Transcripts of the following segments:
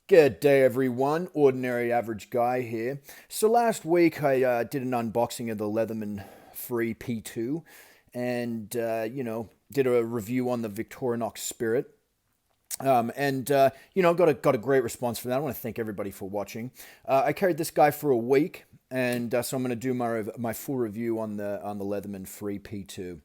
Good day, everyone. Ordinary average guy here. So last week I did an unboxing of the Leatherman Free P2, and did a review on the Victorinox Spirit. Got a great response for that. I want to thank everybody for watching. I carried this guy for a week, and so I'm going to do my full review on the Leatherman Free P2.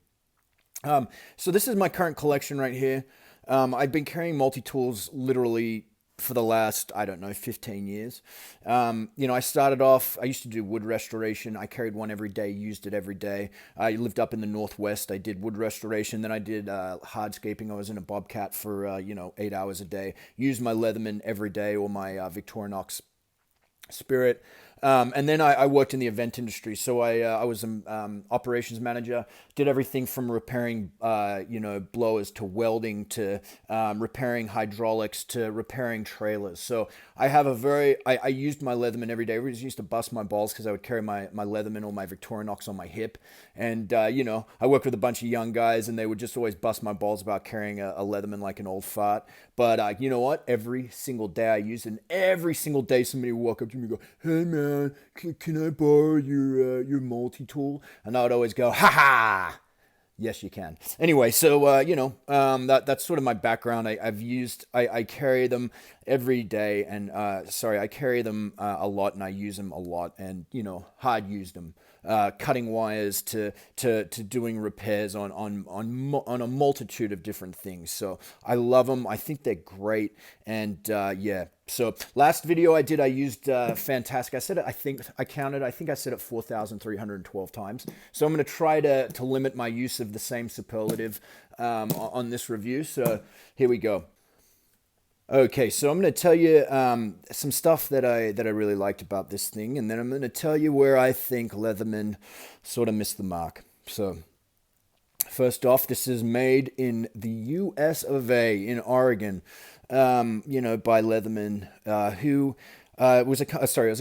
So this is my current collection right here. I've been carrying multi-tools literally for the last, I don't know, 15 years. I started off, I used to do wood restoration. I carried one every day, used it every day. I lived up in the Northwest. I did wood restoration. Then I did hardscaping. I was in a Bobcat for, 8 hours a day. Used my Leatherman every day or my Victorinox Spirit. And then I worked in the event industry. So I was an operations manager, did everything from repairing, blowers to welding to repairing hydraulics to repairing trailers. So I used my Leatherman every day. I always used to bust my balls because I would carry my Leatherman or my Victorinox on my hip. And, I worked with a bunch of young guys and they would just always bust my balls about carrying a Leatherman like an old fart. But you know what? Every single day I used it, and every single day somebody would walk up to me and go, "Hey man, can I borrow your multi-tool?" And I would always go, "Ha ha! Yes, you can." Anyway, so that's sort of my background. I carry them every day, and I carry them a lot, and I use them a lot, and hard use them. Cutting wires to doing repairs on a multitude of different things. So I love them. I think they're great, and yeah. So last video I used fantastic. I said it. I counted. I think I said it 4,312 times. So I'm going to try to limit my use of the same superlative on this review. So here we go. Okay, so I'm going to tell you some stuff that I really liked about this thing, and then I'm going to tell you where I think Leatherman sort of missed the mark. So, first off, this is made in the U.S. of A. in Oregon, by Leatherman, who it was a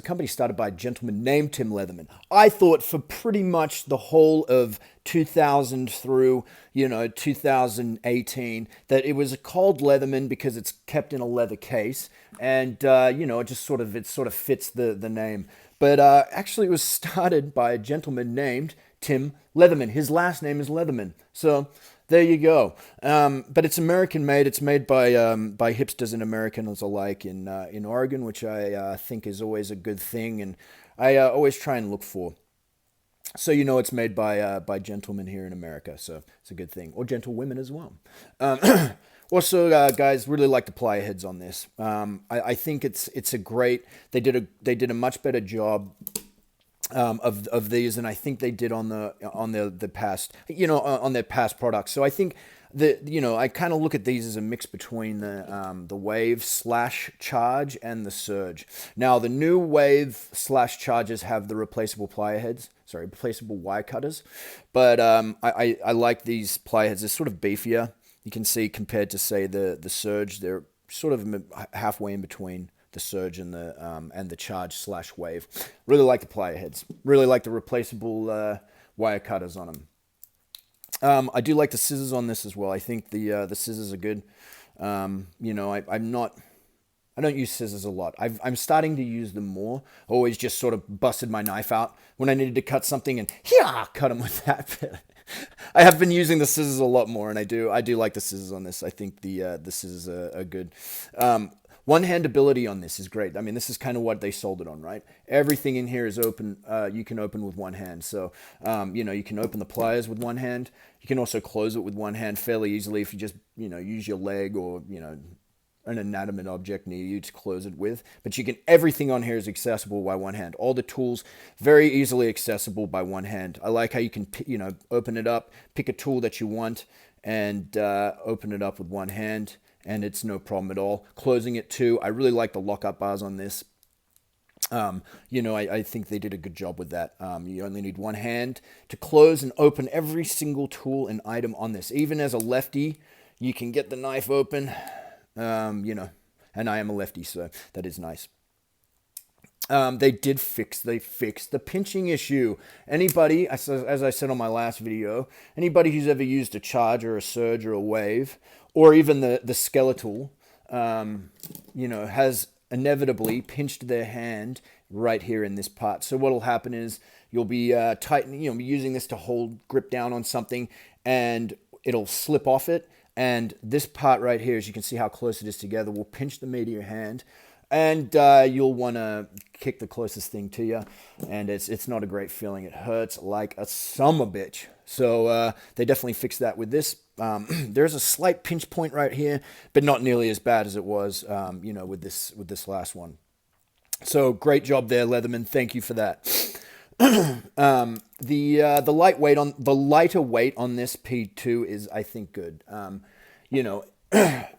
company started by a gentleman named Tim Leatherman. I thought for pretty much the whole of 2000 through 2018 that it was called Leatherman because it's kept in a leather case, and it sort of fits the name. But actually, it was started by a gentleman named Tim Leatherman. His last name is Leatherman. So there you go. But it's American made. It's made by hipsters and Americans alike in Oregon, which I think is always a good thing, and I always try and look for. So it's made by gentlemen here in America, so it's a good thing, or gentlewomen as well. Also, guys, really like the plier heads on this. I think it's a great. They did a much better job of these, and I think they did on the past, on their past products. So I think I kind of look at these as a mix between the wave / charge and the surge. Now the new wave / charges have the replaceable wire cutters, but I like these plier heads. They're sort of beefier. You can see compared to say the surge, they're sort of halfway in between the surge and the charge / wave. Really like the plier heads. Really like the replaceable wire cutters on them. I do like the scissors on this as well. I think the scissors are good. I don't use scissors a lot. I'm starting to use them more. Always just sort of busted my knife out when I needed to cut something and cut them with that. I have been using the scissors a lot more, and I do like the scissors on this. I think the scissors are good. One-hand ability on this is great. I mean, this is kind of what they sold it on, right? Everything in here is open. You can open with one hand. So, you can open the pliers with one hand. You can also close it with one hand fairly easily if you just, use your leg or, an inanimate object near you to close it with. But everything on here is accessible by one hand. All the tools, very easily accessible by one hand. I like how you can, open it up, pick a tool that you want, and open it up with one hand. And it's no problem at all. Closing it too. I really like the lockup bars on this. I think they did a good job with that. You only need one hand to close and open every single tool and item on this. Even as a lefty, you can get the knife open, and I am a lefty, so that is nice. They fixed the pinching issue. Anybody, as I said on my last video, anybody who's ever used a charge or a surge or a wave, or even the skeletal, has inevitably pinched their hand right here in this part. So what will happen is you'll be tightening, be using this to hold grip down on something, and it'll slip off it. And this part right here, as you can see how close it is together, will pinch the meat of your hand. And you'll want to kick the closest thing to you, and it's not a great feeling. It hurts like a summer bitch. So they definitely fixed that with this. There's a slight pinch point right here, but not nearly as bad as it was, with this last one. So great job there, Leatherman. Thank you for that. The lighter weight on this P2 is, I think, good.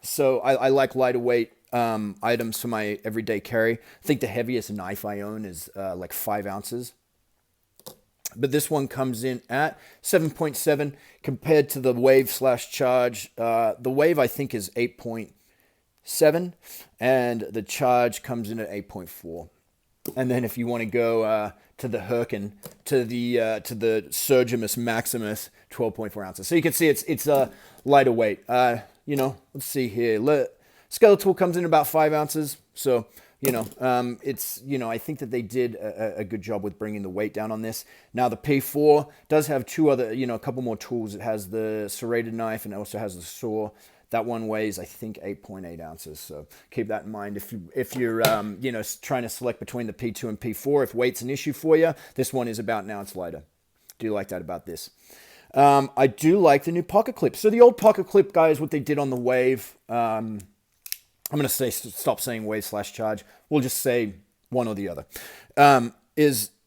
So I like lighter weight items for my everyday carry. I think the heaviest knife I own is like 5 ounces. But this one comes in at 7.7 compared to the Wave/Charge. The Wave, I think, is 8.7, and the Charge comes in at 8.4. And then if you want to go to the Herkin, to the Surgimus Maximus, 12.4 ounces. So you can see it's a lighter weight. Let's see here. Skeletal comes in about 5 ounces. So, I think that they did a good job with bringing the weight down on this. Now, the P4 does have a couple more tools. It has the serrated knife, and it also has the saw. That one weighs, I think, 8.8 ounces. So keep that in mind. If you're trying to select between the P2 and P4, if weight's an issue for you, this one is about an ounce lighter. Do like that about this. I do like the new pocket clip. So the old pocket clip, guys, what they did on the Wave, I'm going to stop saying Wave/Charge. We'll just say one or the other.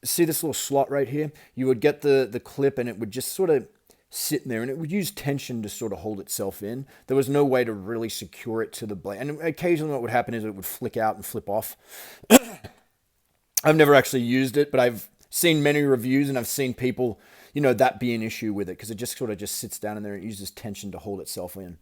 See this little slot right here? You would get the clip, and it would just sort of sit in there, and it would use tension to sort of hold itself in. There was no way to really secure it to the blade. And occasionally what would happen is it would flick out and flip off. I've never actually used it, but I've seen many reviews, and I've seen people, that be an issue with it, because it just sort of just sits down in there and it uses tension to hold itself in.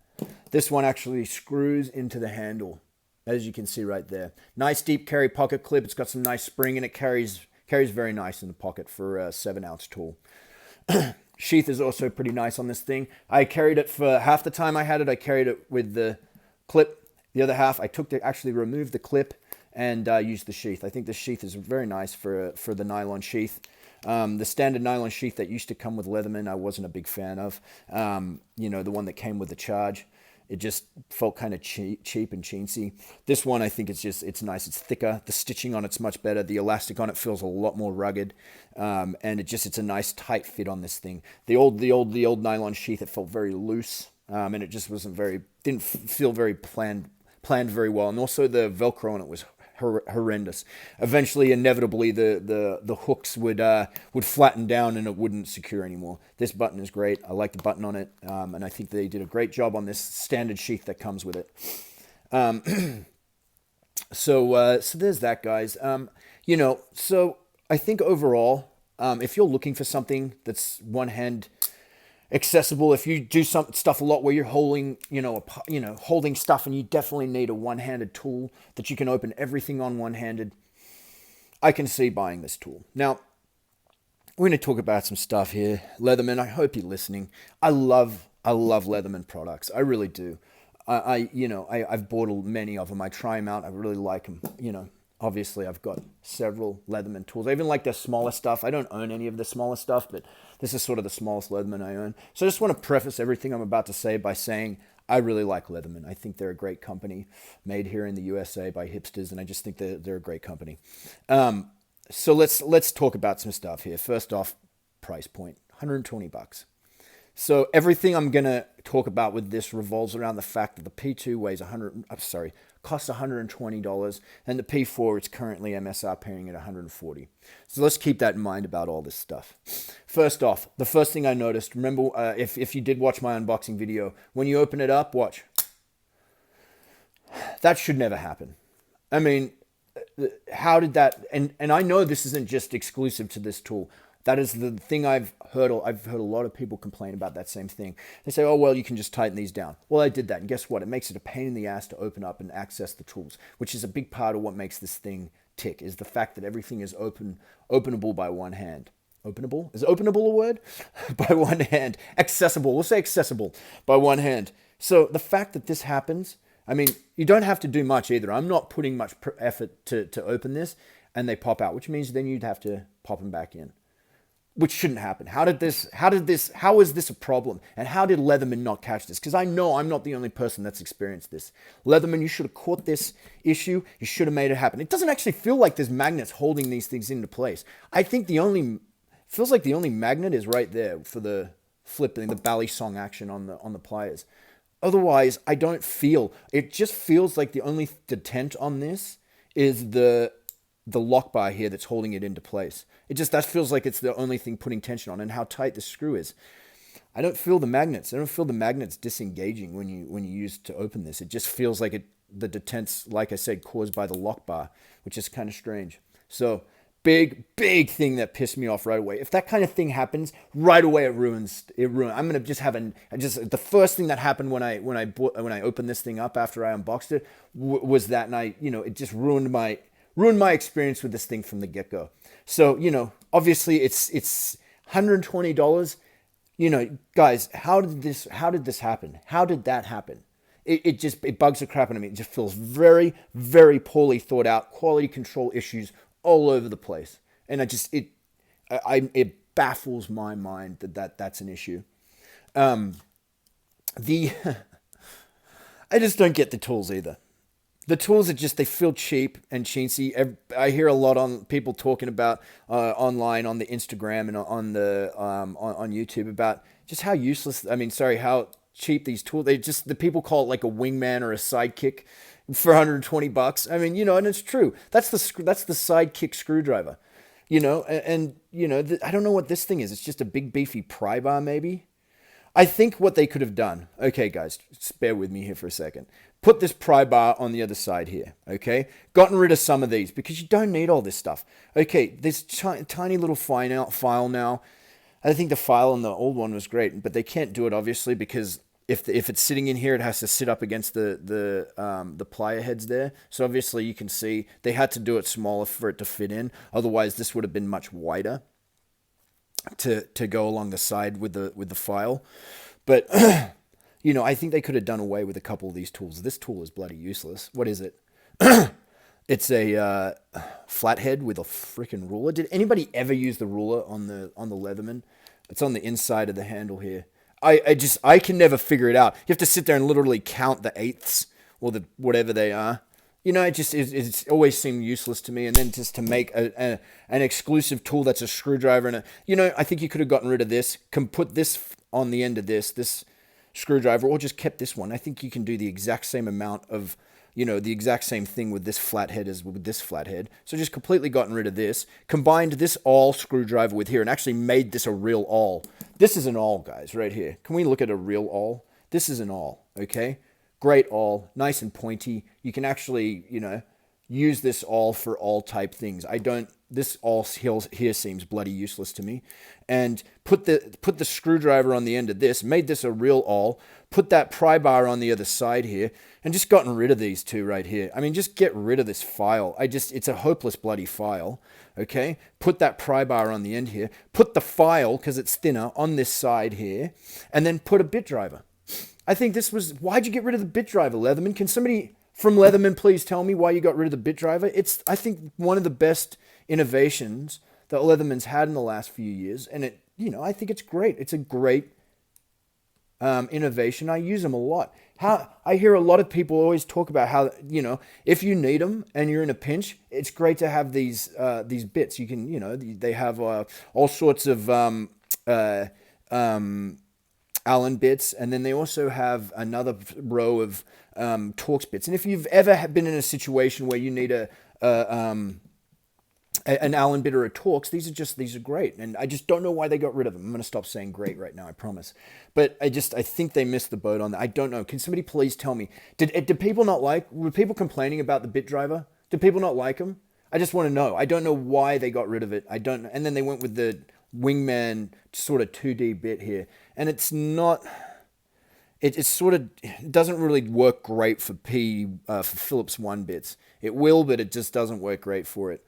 This one actually screws into the handle, as you can see right there. Nice deep carry pocket clip. It's got some nice spring, and it carries very nice in the pocket for a 7-ounce tool. Sheath is also pretty nice on this thing. I carried it for half the time I had it. I carried it with the clip. The other half, I actually removed the clip and used the sheath. I think the sheath is very nice for the nylon sheath. The standard nylon sheath that used to come with Leatherman, I wasn't a big fan of. The one that came with the Charge. It just felt kind of cheap and chintzy. This one, I think it's nice. It's thicker. The stitching on it's much better. The elastic on it feels a lot more rugged. And it's a nice tight fit on this thing. The old nylon sheath, it felt very loose. And it just didn't feel very planned very well. And also the Velcro on it was horrendous. Eventually, inevitably, the hooks would flatten down and it wouldn't secure anymore. This button is great. I like the button on it, and I think they did a great job on this standard sheath that comes with it. So there's that, guys. So I think overall, if you're looking for something that's one-hand accessible, if you do some stuff a lot where you're holding, holding stuff, and you definitely need a one-handed tool that you can open everything on one-handed, I can see buying this tool. Now, we're going to talk about some stuff here. Leatherman, I hope you're listening. I love Leatherman products. I really do. I've bought many of them. I try them out. I really like them. Obviously, I've got several Leatherman tools. I even like their smaller stuff. I don't own any of the smaller stuff, but this is sort of the smallest Leatherman I own. So I just want to preface everything I'm about to say by saying I really like Leatherman. I think they're a great company made here in the USA by hipsters, and I just think they're a great company. So let's talk about some stuff here. First off, price point, $120. So everything I'm going to talk about with this revolves around the fact that the P2 costs $120, and the P4 is currently MSRPing at $140. So let's keep that in mind about all this stuff. First off, the first thing I noticed, remember, if you did watch my unboxing video, when you open it up, watch. That should never happen. I mean, how did that, and I know this isn't just exclusive to this tool. That is the thing I've heard a lot of people complain about that same thing. They say, oh, well, you can just tighten these down. Well, I did that, and guess what? It makes it a pain in the ass to open up and access the tools, which is a big part of what makes this thing tick, is the fact that everything is openable by one hand. Openable? Is openable a word? By one hand. Accessible. We'll say accessible by one hand. So the fact that this happens I mean, you don't have to do much either. I'm not putting much effort to open this, and they pop out, which means then you'd have to pop them back in, which shouldn't happen. How is this a problem? And how did Leatherman not catch this? Because I know I'm not the only person that's experienced this. Leatherman, you should have caught this issue. You should have made it happen. It doesn't actually feel like there's magnets holding these things into place. I think feels like the only magnet is right there for the flipping, the bally song action on the pliers. Otherwise, I don't feel, it just feels like the only detent on this is the lock bar here that's holding it into place. That feels like it's the only thing putting tension on, and how tight the screw is. I don't feel the magnets. I don't feel the magnets disengaging when you use to open this. It just feels like the detent's, like I said, caused by the lock bar, which is kind of strange. So big thing that pissed me off right away. If that kind of thing happens right away, it ruins. I'm gonna just have the first thing that happened when I opened this thing up after I unboxed it was that, and it just ruined my experience with this thing from the get-go. So, obviously it's $120. Guys, how did this happen? How did that happen? It bugs the crap out of me. It just feels very, very poorly thought out, quality control issues all over the place. And it baffles my mind that's an issue. I just don't get the tools either. The tools they feel cheap and chintzy. I hear a lot on people talking about online on the Instagram and on YouTube about just how useless. How cheap these tools. The people call it like a wingman or a sidekick for $120. And it's true. That's the sidekick screwdriver. I don't know what this thing is. It's just a big beefy pry bar maybe. I think what they could have done. Okay, guys, just bear with me here for a second. Put this pry bar on the other side here, okay? Gotten rid of some of these because you don't need all this stuff. Okay, this tiny little file now. I think the file on the old one was great, but they can't do it obviously because if it's sitting in here, it has to sit up against the plier heads there. So obviously you can see they had to do it smaller for it to fit in. Otherwise, this would have been much wider to go along the side with the file. But I think they could have done away with a couple of these tools. This tool is bloody useless. What is it? It's a flathead with a freaking ruler. Did anybody ever use the ruler on the Leatherman? It's on the inside of the handle here. I can never figure it out. You have to sit there and literally count the eighths or the whatever they are. It's always seemed useless to me. And then just to make an exclusive tool that's a screwdriver and I think you could have gotten rid of this. Can put this on the end of this screwdriver, or just kept this one. I think you can do the exact same amount of, the exact same thing with this flathead as with this flathead. So just completely gotten rid of this, combined this awl screwdriver with here, and actually made this a real awl. This is an awl, guys, right here. Can we look at a real awl? This is an awl, okay? Great awl, nice and pointy. You can actually, use this awl for awl type things. This awl here seems bloody useless to me. And put the screwdriver on the end of this, made this a real awl, put that pry bar on the other side here, and just gotten rid of these two right here. Just get rid of this file. It's a hopeless bloody file, okay? Put that pry bar on the end here, put the file, because it's thinner, on this side here, and then put a bit driver. I think why'd you get rid of the bit driver, Leatherman? Can somebody from Leatherman please tell me why you got rid of the bit driver? It's, I think, one of the best innovations that Leatherman's had in the last few years, and I think it's great. It's a great innovation. I use them a lot. I hear a lot of people always talk about how, if you need them and you're in a pinch, it's great to have these bits. You can, they have all sorts of Allen bits, and then they also have another row of Torx bits. And if you've ever been in a situation where you need an Allen bit or a Torx, these are great, and I just don't know why they got rid of them. I'm going to stop saying great right now, I promise. But I think they missed the boat on that. I don't know. Can somebody please tell me? Did people not were people complaining about the bit driver? Did people not like them? I just want to know. I don't know why they got rid of it. I don't know. And then they went with the Wingman sort of 2D bit here, and it's not. It doesn't really work great for Phillips 1 bits. It will, but it just doesn't work great for it.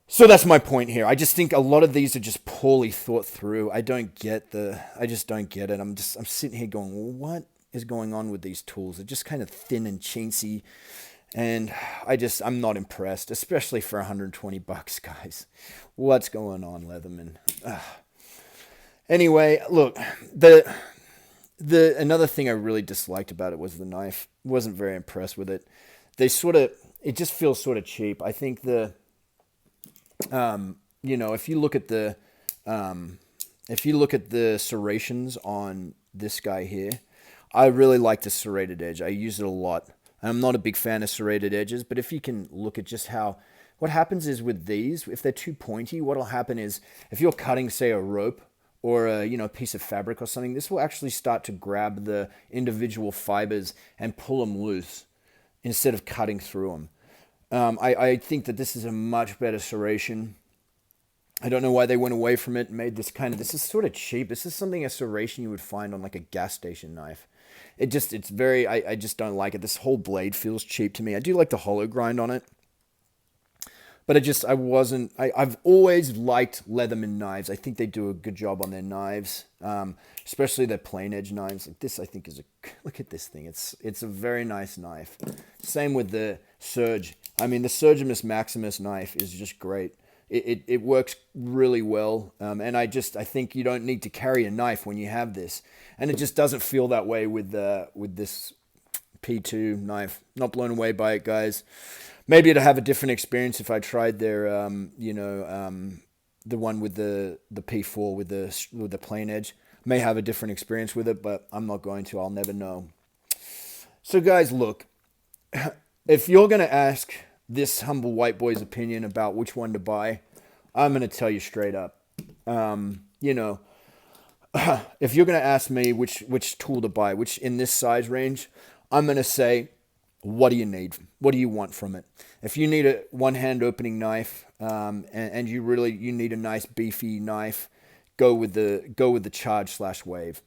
So that's my point here. I just think a lot of these are just poorly thought through. I just don't get it. I'm sitting here going, well, is going on with these tools. They're just kind of thin and chintzy, and I'm not impressed, especially for 120 bucks, guys. What's going on, Leatherman? Ugh. Anyway, look, the another thing I really disliked about it was the knife. Wasn't very impressed with it. It just feels sort of cheap. I think if you look at the serrations on this guy here, I really like the serrated edge. I use it a lot. I'm not a big fan of serrated edges, but if you can look at just what happens is with these, if they're too pointy, what'll happen is if you're cutting, say, a rope or a piece of fabric or something, this will actually start to grab the individual fibers and pull them loose instead of cutting through them. I think that this is a much better serration. I don't know why they went away from it and made this is sort of cheap. This is something, a serration you would find on like a gas station knife. I just don't like it. This whole blade feels cheap to me. I do like the hollow grind on it, but I've always liked Leatherman knives. I think they do a good job on their knives, especially their plain edge knives. Like this, I think look at this thing. It's a very nice knife. Same with the Surge. I mean, the Surgimus Maximus knife is just great. It works really well, and I think you don't need to carry a knife when you have this, and it just doesn't feel that way with this P2 knife. Not blown away by it, guys. Maybe it'd have a different experience if I tried their the one with the P4 with the plain edge. May have a different experience with it, but I'm not going to. I'll never know. So, guys, look, if you're gonna ask this humble white boy's opinion about which one to buy, I'm going to tell you straight up. If you're going to ask me which tool to buy, which in this size range, I'm going to say, what do you need? What do you want from it? If you need a one-hand opening knife, and you need a nice beefy knife, go with the Charge/Wave.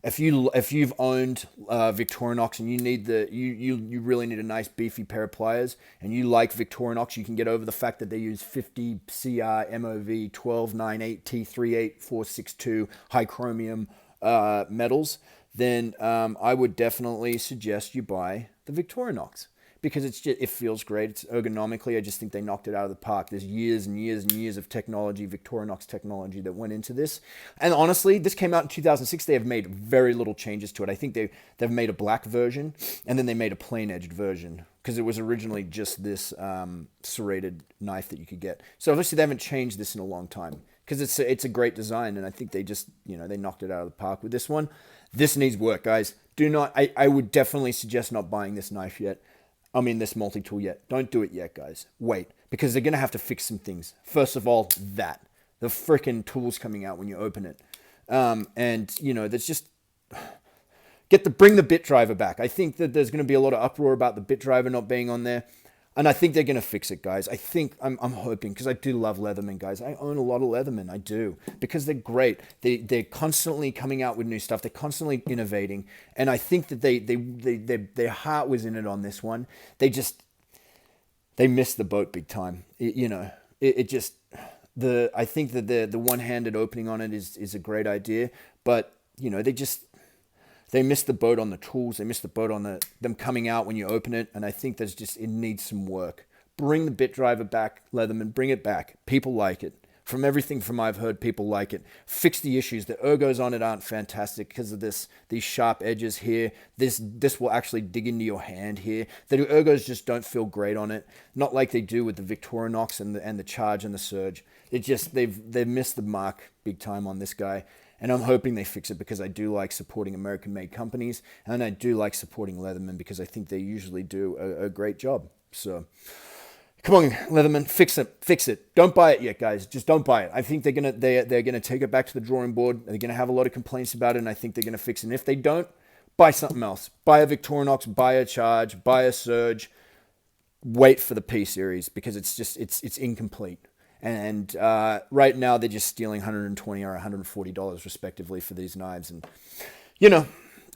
If you've owned Victorinox and you really need a nice beefy pair of pliers and you like Victorinox, you can get over the fact that they use 50 CR MOV 1298 T38 462 high chromium metals, then I would definitely suggest you buy the Victorinox. Because it feels great. It's ergonomically, I just think they knocked it out of the park. There's years and years and years of technology, Victorinox technology that went into this. And honestly, this came out in 2006. They have made very little changes to it. I think they've made a black version, and then they made a plain-edged version, because it was originally just this serrated knife that you could get. So obviously they haven't changed this in a long time, because it's a great design, and I think they just, they knocked it out of the park with this one. This needs work, guys. I would definitely suggest not buying this knife yet. This multi-tool yet. Don't do it yet, guys. Wait, because they're going to have to fix some things. First of all, the frickin' tool's coming out when you open it. There's just... Bring the bit driver back. I think that there's going to be a lot of uproar about the bit driver not being on there. And I think they're going to fix it, guys. I'm hoping, because I do love Leatherman, guys. I own a lot of Leatherman. I do, because they're great. They're constantly coming out with new stuff. They're constantly innovating, and I think that their heart was in it on this one. They missed the boat big time. I think that the one-handed opening on it is a great idea, but they missed the boat on the tools. They missed the boat on them coming out when you open it. And I think it needs some work. Bring the bit driver back, Leatherman. Bring it back. People like it. From everything I've heard, people like it. Fix the issues. The ergos on it aren't fantastic because of these sharp edges here. This will actually dig into your hand here. The ergos just don't feel great on it. Not like they do with the Victorinox and the Charge and the Surge. They've missed the mark big time on this guy. And I'm hoping they fix it, because I do like supporting American-made companies, and I do like supporting Leatherman because I think they usually do a great job. So, come on, Leatherman, fix it. Don't buy it yet, guys. Just don't buy it. I think they're gonna take it back to the drawing board. They're gonna have a lot of complaints about it, and I think they're gonna fix it. And if they don't, buy something else. Buy a Victorinox, buy a Charge, buy a Surge. Wait for the P series, because it's incomplete. And right now they're just stealing $120 or $140 respectively for these knives. And,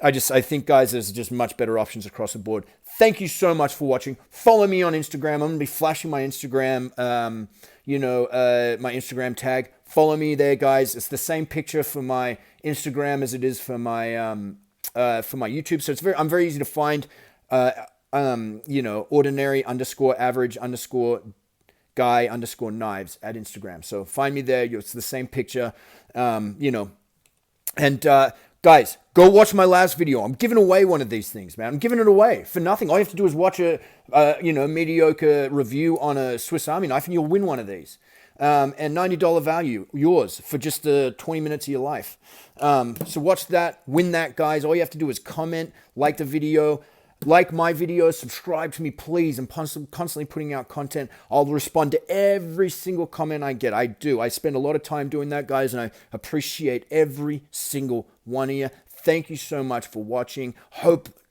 I think, guys, there's just much better options across the board. Thank you so much for watching. Follow me on Instagram. I'm going to be flashing my Instagram, my Instagram tag. Follow me there, guys. It's the same picture for my Instagram as it is for my for my YouTube. So I'm very easy to find. Ordinary underscore average underscore guy underscore knives at Instagram. So find me there. It's the same picture. Guys, go watch my last video. I'm giving away one of these things, man. I'm giving it away for nothing. All you have to do is watch a mediocre review on a Swiss Army knife, and you'll win one of these. And $90 value, yours, for just 20 minutes of your life. So watch that, win that, guys. All you have to do is comment, like the video, like my videos, subscribe to me, please. I'm constantly putting out content. I'll respond to every single comment I get. I do. I spend a lot of time doing that, guys, and I appreciate every single one of you. Thank you so much for watching.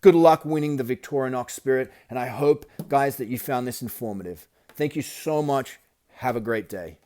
Good luck winning the Victorinox Spirit, and I hope, guys, that you found this informative. Thank you so much. Have a great day.